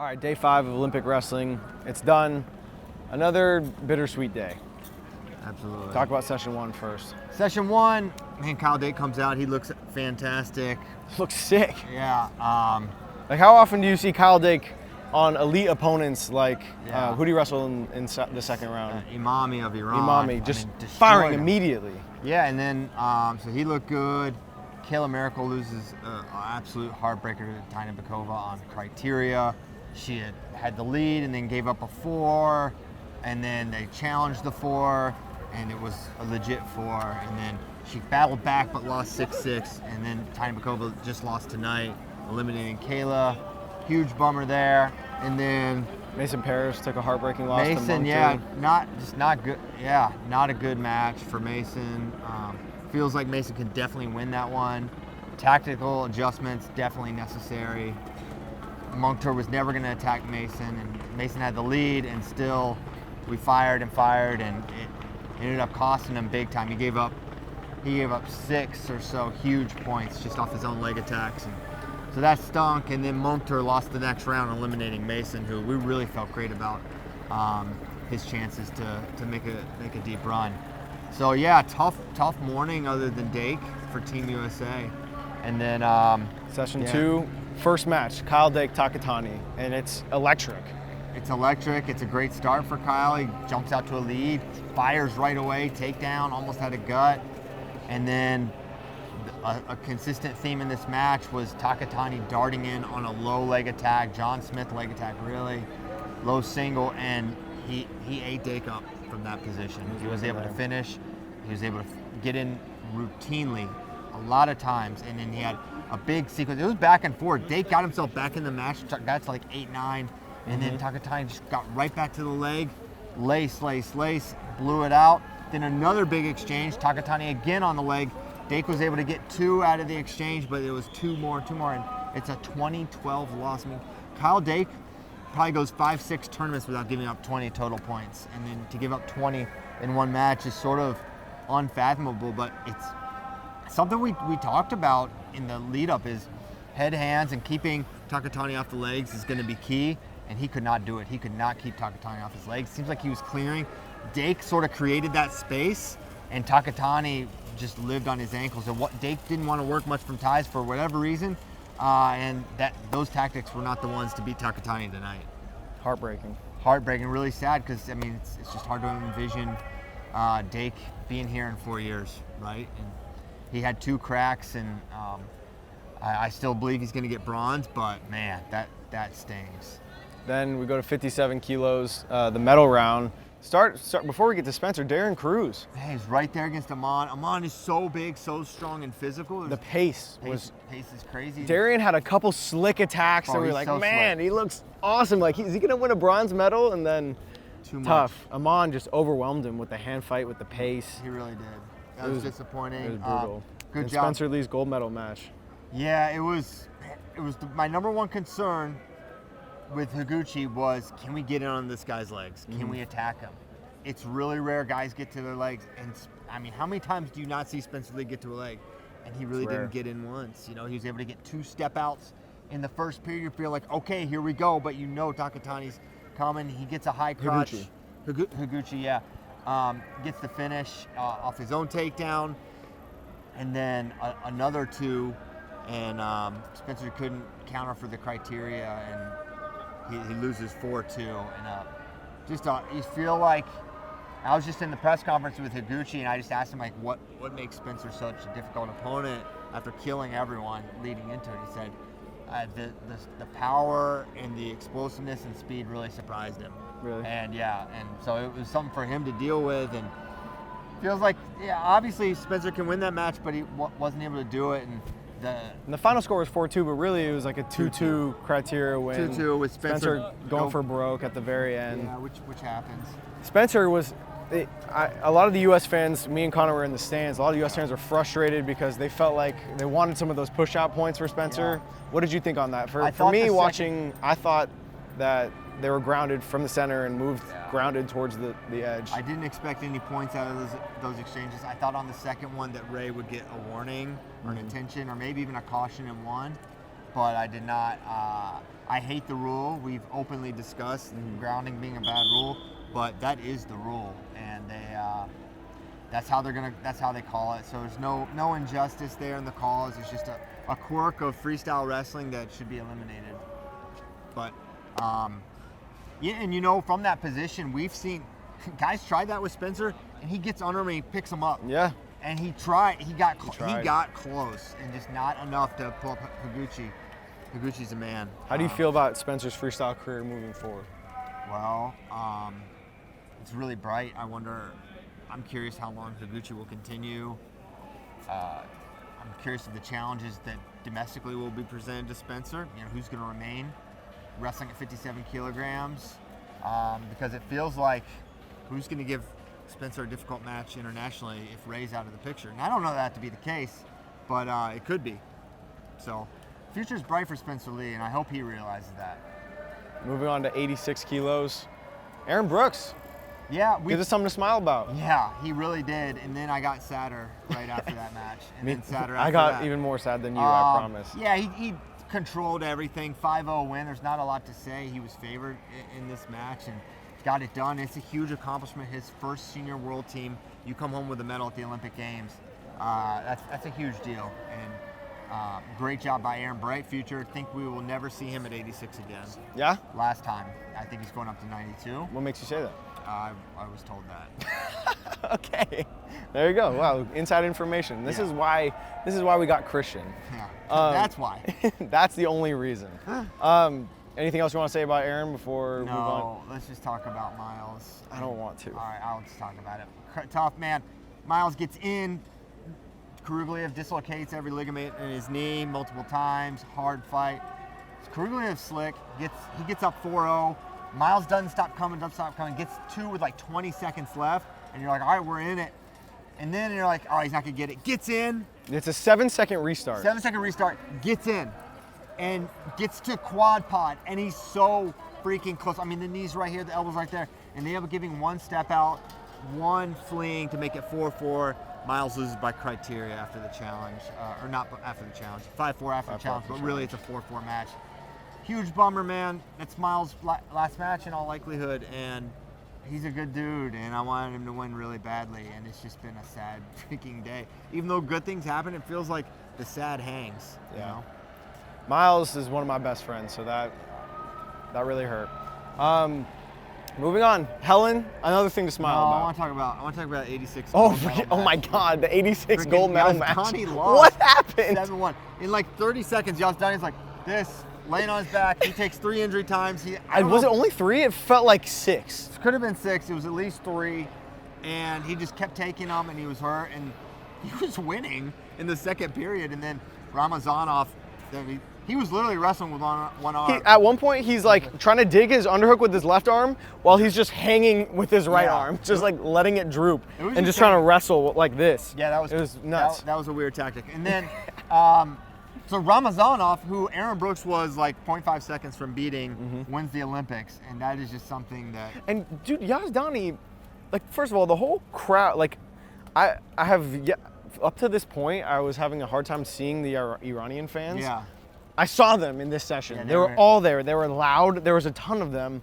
All right, day 5 of Olympic wrestling. It's done. Another bittersweet day. Absolutely. Talk about session 1 first. Session 1, man, Kyle Dake comes out. He looks fantastic. Looks sick. Yeah. Like, how often do you see Kyle Dake on elite opponents like, Yeah. who do you wrestle in the second round? Imami of Iran. Imami, just destroyed firing him. immediately. Yeah, and then, so he looked good. Kayla Miracle loses an absolute heartbreaker to Tina Bakova on criteria. She had the lead and then gave up a 4, and then they challenged the 4, and it was a legit 4, and then she battled back but lost 6-6, and then Tina Bakova just lost tonight, eliminating Kayla. Huge bummer there. And then Mason Parrish took a heartbreaking loss to Mason, Monk, yeah, too. not good. Yeah, not a good match for Mason. Feels like Mason could definitely win that one. Tactical adjustments definitely necessary. Monctor was never going to attack Mason, and Mason had the lead, and still we fired, and it ended up costing him big time. He gave up 6 or so huge points just off his own leg attacks, and so that stunk. And then Monctor lost the next round, eliminating Mason, who we really felt great about his chances to make a deep run. So yeah, tough morning other than Dake for Team USA. And then Session 2, first match, Kyle Dake, Takatani, and it's electric. It's electric. It's a great start for Kyle. He jumps out to a lead, fires right away, takedown, almost had a gut. And then a consistent theme in this match was Takatani darting in on a low leg attack, John Smith leg attack, really low single, and he ate Dake up from that position. He was able to finish. He was able to get in routinely a lot of times, and then he had a big sequence. It was back and forth. Dake got himself back in the match, got to like 8-9, and then Takatani just got right back to the leg, lace, blew it out. Then another big exchange, Takatani again on the leg. Dake was able to get 2 out of the exchange, but it was two more, and it's a 20-12 loss. I mean, Kyle Dake probably goes 5-6 tournaments without giving up 20 total points, and then to give up 20 in one match is sort of unfathomable, but it's something we talked about in the lead up. Is head, hands, and keeping Takatani off the legs is going to be key, and he could not do it. He could not keep Takatani off his legs. Seems like he was clearing. Dake sort of created that space, and Takatani just lived on his ankles. And what Dake didn't want to work much from ties for whatever reason, and those tactics were not the ones to beat Takatani tonight. Heartbreaking, really sad, because I mean it's just hard to envision Dake being here in 4 years, right? And he had 2 cracks, and I still believe he's going to get bronze, but man, that stings. Then we go to 57 kilos, the medal round. Start before we get to Spencer, Darren Cruz. Hey, he's right there against Amon. Amon is so big, so strong and physical. The pace is crazy. Darren had a couple slick attacks that we were like, so man, slick. he looks awesome. Like, is he gonna win a bronze medal? And then Too tough. much. Amon just overwhelmed him with the hand fight, with the pace. He really did. That was disappointing. It was brutal. Good and job. Spencer Lee's gold medal match. Yeah, it was my number one concern with Higuchi was, can we get in on this guy's legs? Can we attack him? It's really rare guys get to their legs, and I mean, how many times do you not see Spencer Lee get to a leg? And he really didn't get in once. You know, he was able to get 2 step outs in the first period. You feel like, okay, here we go, but you know Takatani's coming. He gets a high crotch. Higuchi, yeah. Gets the finish off his own takedown, and then another 2, and Spencer couldn't counter for the criteria, and he loses 4-2. And you feel like, I was just in the press conference with Higuchi, and I just asked him, like, what makes Spencer such a difficult opponent after killing everyone leading into it. He said the power and the explosiveness and speed really surprised him. Really? And so it was something for him to deal with, and feels like, obviously Spencer can win that match, but he wasn't able to do it. And the final score was 4-2, but really it was like a 2-2 criteria win. 2-2 with Spencer going for broke at the very end. Yeah, which happens. Spencer was, a lot of the U.S. fans, me and Connor were in the stands, a lot of U.S. fans were frustrated because they felt like they wanted some of those push-out points for Spencer. Yeah. What did you think on that? For me watching, I thought that they were grounded from the center and moved grounded towards the edge. I didn't expect any points out of those exchanges. I thought on the second one that Ray would get a warning or an intention or maybe even a caution in one. but I did not. I hate the rule. We've openly discussed grounding being a bad rule, but that is the rule, and that's how they call it. So there's no injustice there in the calls. It's just a quirk of freestyle wrestling that should be eliminated. But yeah, and from that position, we've seen guys try that with Spencer, and he gets under him and he picks him up. Yeah. And he got close, and just not enough to pull up Higuchi. Higuchi's a man. How do you feel about Spencer's freestyle career moving forward? Well, it's really bright. I'm curious how long Higuchi will continue. I'm curious of the challenges that domestically will be presented to Spencer. Who's going to remain wrestling at 57 kilograms? Because it feels like who's going to give Spencer a difficult match internationally if Ray's out of the picture. And I don't know that to be the case, but it could be. So, future's bright for Spencer Lee, and I hope he realizes that. Moving on to 86 kilos, Aaron Brooks. Yeah, gives us something to smile about. Yeah, he really did. And then I got sadder right after that match. And then sadder after I got that. even more sad than you, I promise. Yeah, he controlled everything. 5-0 win. There's not a lot to say. He was favored in this match and got it done. It's a huge accomplishment. His first senior world team. You come home with a medal at the Olympic Games. That's a huge deal. And great job by Aaron. Bright future. Think we will never see him at 86 again. Yeah? Last time. I think he's going up to 92. What makes you say that? I was told that. Okay, there you go. Wow, inside information. This is why we got Christian. Yeah, that's why. That's the only reason. Anything else you want to say about Aaron before we move on? No, let's just talk about Miles. I don't want to. All right, I'll just talk about it. Tough man. Miles gets in. Kurugliev dislocates every ligament in his knee multiple times. Hard fight. Kurugliev slick. He gets up 4-0. Miles doesn't stop coming, gets 2 with like 20 seconds left, and you're like, all right, we're in it. And then you're like, oh, he's not gonna get it. Gets in. It's a 7-second restart. 7-second restart, gets in, and gets to quad pod, and he's so freaking close. I mean, the knees right here, the elbows right there, and they end up giving 1 step out, 1 fleeing to make it 4-4. Miles loses by criteria after the challenge, or not after the challenge, 5-4 after the challenge, but really it's a 4-4 match. Huge bummer, man. It's Miles' last match in all likelihood, and he's a good dude, and I wanted him to win really badly, and it's just been a sad freaking day. Even though good things happen, it feels like the sad hangs. You know? Miles is one of my best friends, so that really hurt. Moving on, Helen, another thing to smile about. I want to talk about 86. Oh my God, the 86 gold medal match. Lost What happened? 7-1 in like 30 seconds. Yazdani's like this. Laying on his back, he takes 3 injury times. Was it only 3? It felt like 6. It could have been 6. It was at least 3, and he just kept taking them, and he was hurt, and he was winning in the second period. And then Ramazanov, he was literally wrestling with one arm. At one point, he's like trying to dig his underhook with his left arm while he's just hanging with his right arm, just like letting it droop and just trying to wrestle like this. Yeah, it was nuts. That was a weird tactic. And then. So Ramazanov, who Aaron Brooks was like 0.5 seconds from beating, wins the Olympics, and that is just something that. And dude, Yazdani, like first of all, the whole crowd, like I have up to this point, I was having a hard time seeing the Iranian fans. Yeah. I saw them in this session. Yeah, they were all there. They were loud. There was a ton of them.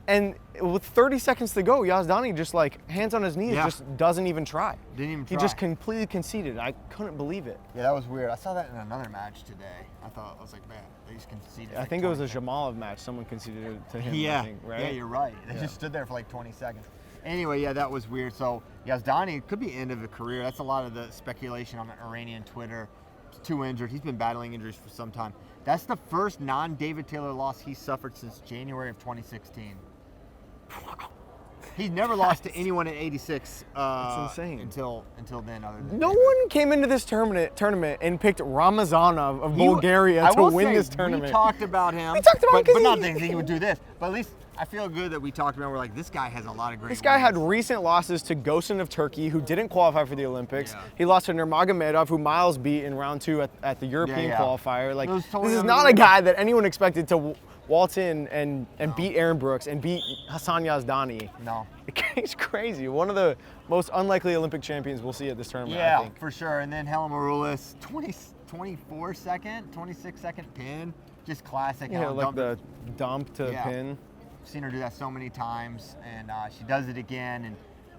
And with 30 seconds to go, Yazdani just like hands on his knees, just doesn't even try. Didn't even try. He just completely conceded. I couldn't believe it. Yeah, that was weird. I saw that in another match today. I was like, man, they just conceded. I think it was a Jamalov match. Someone conceded to him. Yeah, I think, right? Yeah, you're right. They just stood there for like 20 seconds. Anyway, yeah, that was weird. So Yazdani, it could be end of a career. That's a lot of the speculation on the Iranian Twitter. He's too injured. He's been battling injuries for some time. That's the first non-David Taylor loss he's suffered since January of 2016. He's never lost to anyone at 86. That's insane. Until then, other than no one came into this tournament and picked Ramazanov of Bulgaria to win this tournament. We talked about him. We talked about him, but not thinking he would do this. But at least I feel good that we talked about. We're like, this guy has a lot of great. This guy had recent losses to Gosin of Turkey, who didn't qualify for the Olympics. Yeah. He lost to Nurmagomedov, who Miles beat in round 2 at the European qualifier. Like, this is not a guy that anyone expected to waltz in and beat Aaron Brooks and beat Hassan Yazdani. No. It's crazy. One of the most unlikely Olympic champions we'll see at this tournament, I think. For sure. And then Helen Maroulis, 26-second pin. Just classic. Yeah, Helen. like the dump to Yeah. pin. Seen her do that so many times, and she does it again. And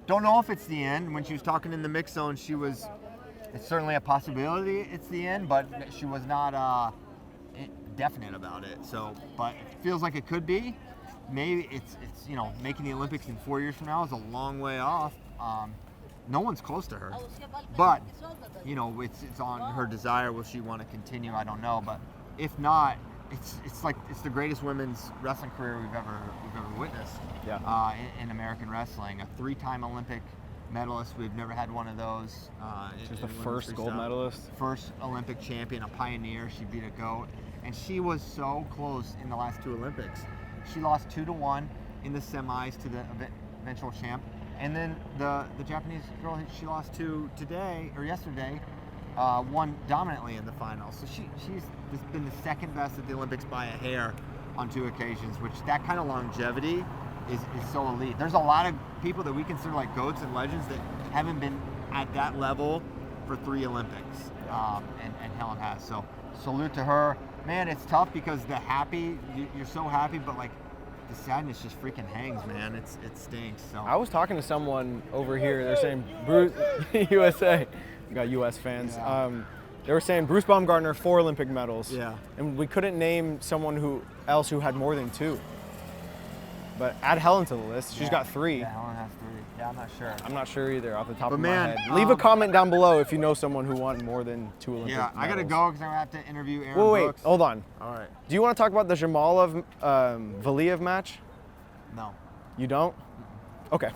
don't know if it's the end. When she was talking in the mix zone, it's certainly a possibility it's the end, but she was not definite about it. So, but it feels like it could be. Maybe it's making the Olympics in 4 years from now is a long way off. No one's close to her, but it's on her desire. Will she want to continue? I don't know, but if not, it's the greatest women's wrestling career we've ever witnessed. Yeah. In American wrestling, a 3-time Olympic medalist. We've never had one of those. She's the first gold medalist. First Olympic champion, a pioneer. She beat a GOAT, and she was so close in the last 2 Olympics. She lost 2-1 in the semis to the eventual champ, and then the Japanese girl she lost to yesterday won dominantly in the final. So she's been the second best at the Olympics by a hair on 2 occasions, which that kind of longevity is so elite. There's a lot of people that we consider like GOATs and legends that haven't been at that level for 3 Olympics, and Helen has. So salute to her. Man, it's tough because you're so happy, but like the sadness just freaking hangs, man. It stinks. So I was talking to someone over here. They're saying Bruce USA. We got U.S. fans. Yeah. They were saying Bruce Baumgartner 4 Olympic medals. Yeah. And we couldn't name someone else who had more than 2. But add Helen to the list. She's got 3. Yeah, Helen has 3. Yeah, I'm not sure. I'm not sure either off the top of man, my head. Leave a comment down below if you know someone who won more than 2 Olympic medals. I gotta go because I'm gonna have to interview Aaron Wait, Brooks. hold on. All right. Do you want to talk about the Jamalov Valiev match? No. You don't? Okay.